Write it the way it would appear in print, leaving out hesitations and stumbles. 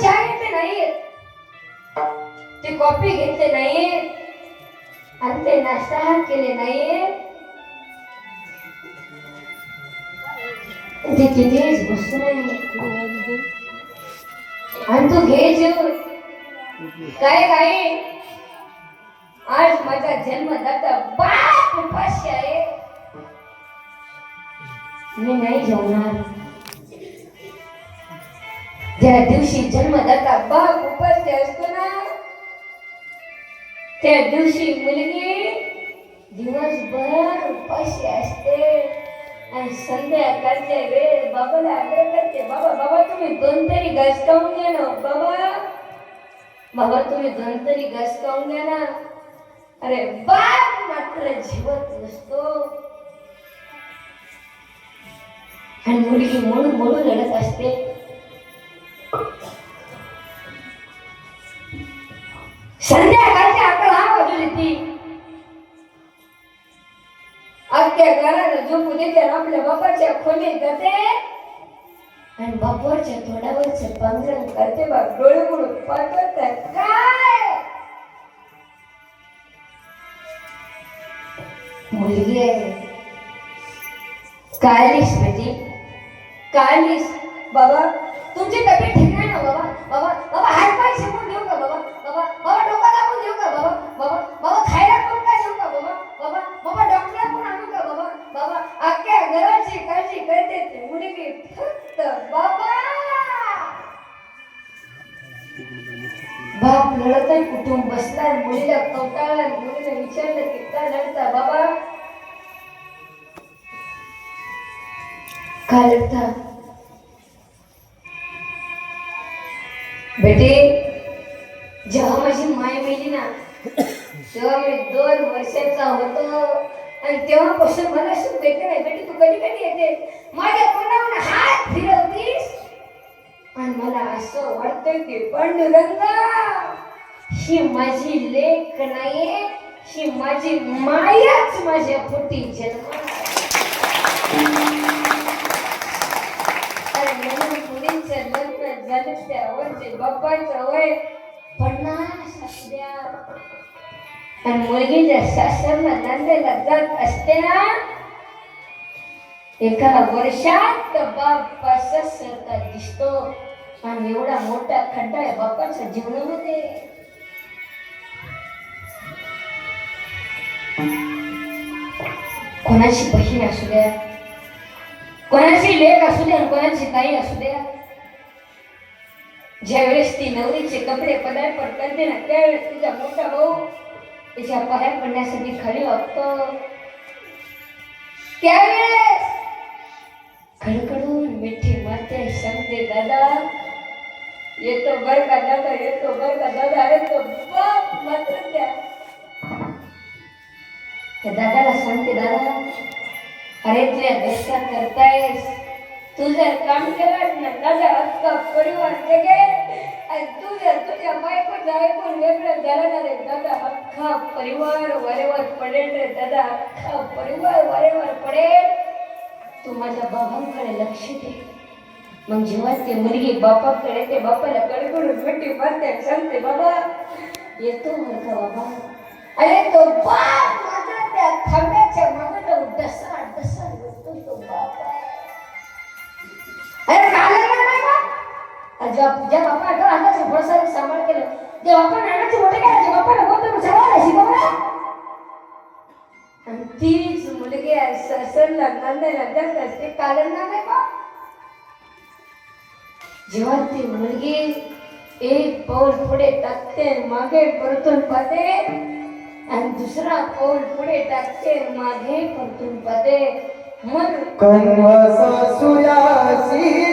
चहा घेतले नाहीत, ते कॉफी घेतले नाहीत, आणि ते नाश्ता केले नाहीत, ते तिथेच बसून आहे. आणि तू घे जेवून. काय काय आज माझा जन्मदाता बाप उपाशी आहे, मी नाही जेवणार. ज्या दिवशी जन्मदाता बाप उपाशी असतो ना, त्या दिवशी मुलगी दिवसभर उपाशी असते. आणि संध्याकाळच्या वेळ बाबाला आग्रह करते, बाबा बाबा तुम्ही 2 तरी घास खाऊन घ्या ना, बाबा बाबा तुम्ही 2 तरी घास खाऊन घ्या ना. अरे बाप मात्र जेवत नसतो. आणि मुलगी म्हणून म्हणून लढत असते. संध्याकाळची 11 वाजली ती अख्ख्या घराला झोपू देते, आपल्या बापाच्या खोलीत जाते आणि बापाच्या तोंडावरचं पांघरण करते. बाप डोळे म्हणून पाठवतात. काय मुलगी आहे, काळलीस बेटी, काळलीस. बाबा तुमची तब्येत ठीक नाही ना बाबा, बाबा बाबा हात पाय शेकून देऊ का बाबा, बाबा बाबा डोकं दाबून देऊ का बाबा, बाबा बाबा खायला कोण काय देऊ का बाबा, बाबा बाबा डॉक्टरला कोण आणू का बाबा, बाबा अख्ख्या घराची काळजी करते ती मुलगी फक्त. बाबा बाप लढत आहे, कुटुंब बसला, मुलीला कवटाळला, मुलीला विचारलं की का लढता बाबा, का लढता. बेटे जेव्हा माझी माय मेली ना, तेव्हा मी 2 वर्षाचा होतो आणि तेव्हापासून मला सुख भेटले नाही. बेटी तू कधी कधी येते माझ्या कोणावर हात फिरवतीस आणि मला असं वाटतं की पांडुरंगा ही माझी लेक नाहीये, ही माझी मायाच माझ्या पोटी जन्माला. मुलींचं लग्न झालं त्यावरचे बाप्पाचं वय 50 असल्या आणि मुलगीच्या सासरला नांदायला जात असते ना, एका वर्षात बाप पासासारखा दिसतो. आणि एवढा मोठा खड्डा आहे बापाच्या जीवनामध्ये. कोणाची बहीण असू द्या, कोणाची लेक असू द्या, कोणाची ताई असू द्या, ज्या वेळेस ती नवरीचे कपडे पदार्पण करते ना, त्यावेळेस तुझा मोठा भाऊ तिच्या पाया पडण्यासाठी खाली वागतो. त्यावेळेस खडखडून मिठी मारते, सांगते दादा येतो बर का दादा, येतो बर का दादा. अरे तो बाप मात्र त्या दादाला सांगते, दादा अरे तुझ्या देशा करतायस, तू जर काम केलं ना दादा अख्खा परिवार जगे, आणि तू जर तुझ्या बायकोचं ऐकून वेगळं झालं ना रे दादा, अख्खा परिवार वरेवर पडेल रे दादा, अख्खा परिवार वरेवर पडेल. तू माझ्या बाबांकडे लक्ष दे. मग जेव्हा ती मुलगी बापाकडे ते बापाला कडकडून मिठी मारते, सांगते बाबा येतो बर का बाबा. अरे तो बाप माझा त्या थांब्याच्या मागं डसा डसा येतो तो बाप. अरे कालच नाही का ज्या बापाला अंदाज भरसा सांभाळ केलं, जे बापा नानाचे मोठे केले, बापाला बोलतो सगळ्याला शिकवलं. आणि तीच मुलगी सासरला नांदायला जात असते, कारण नाही का. जेव्हा ती मुलगी एक पाऊल पुढे टाकते, मागे परतून पाहते, आणि दुसरा पाऊल पुढे टाकते, मागे परतून पाहते. मग कन्वा सासूयाची